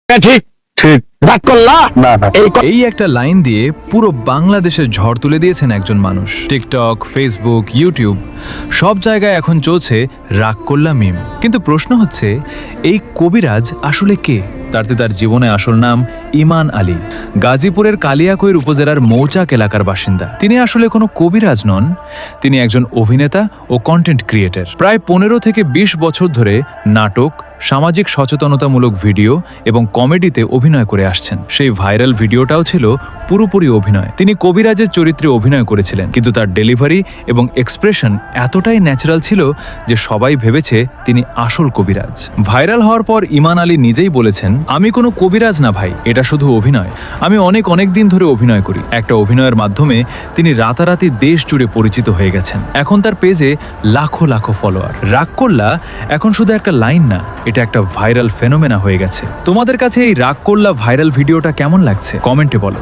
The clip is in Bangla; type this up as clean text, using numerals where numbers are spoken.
ঠিক ঠিক রাগ করলা না না এই একটা লাইন দিয়ে পুরো বাংলাদেশের ঝড় তুলে দিয়েছেন একজন মানুষ। টিকটক, ফেসবুক, ইউটিউব সব জায়গায় এখন চলছে রাগ করলা মিম। কিন্তু প্রশ্ন হচ্ছে, এই কবিরাজ আসলে কে? তার জীবনে আসল নাম ইমান আলী, গাজীপুরের কালিয়াকৈর উপজেলার মৌচাক এলাকার বাসিন্দা। তিনি আসলে কোনো কবিরাজ নন, তিনি একজন অভিনেতা ও কন্টেন্ট ক্রিয়েটর। প্রায় 15 থেকে 20 বছর ধরে নাটক, সামাজিক সচেতনতামূলক ভিডিও এবং কমেডিতে অভিনয় করে আসছেন। সেই ভাইরাল ভিডিওটাও ছিল পুরোপুরি অভিনয়। তিনি কবিরাজের চরিত্রে অভিনয় করেছিলেন, কিন্তু তার ডেলিভারি এবং এক্সপ্রেশন এতটাই ন্যাচারাল ছিল যে সবাই ভেবেছে তিনি আসল কবিরাজ। ভাইরাল হওয়ার পর ইমান আলী নিজেই বলেছেন, আমি কোনো কবিরাজ না ভাই, এটা শুধু অভিনয়। আমি অনেক দিন ধরে অভিনয় করি। একটা অভিনয়ের মাধ্যমে তিনি রাতারাতি দেশ জুড়ে পরিচিত হয়ে গেছেন। এখন তার পেজে লাখো লাখো ফলোয়ার। রাগ করলা এখন শুধু একটা লাইন না, এটা একটা ভাইরাল ফেনোমেনা হয়ে গেছে। তোমাদের কাছে এই রাগ করলা ভাইরাল ভিডিওটা কেমন লাগছে কমেন্টে বলো।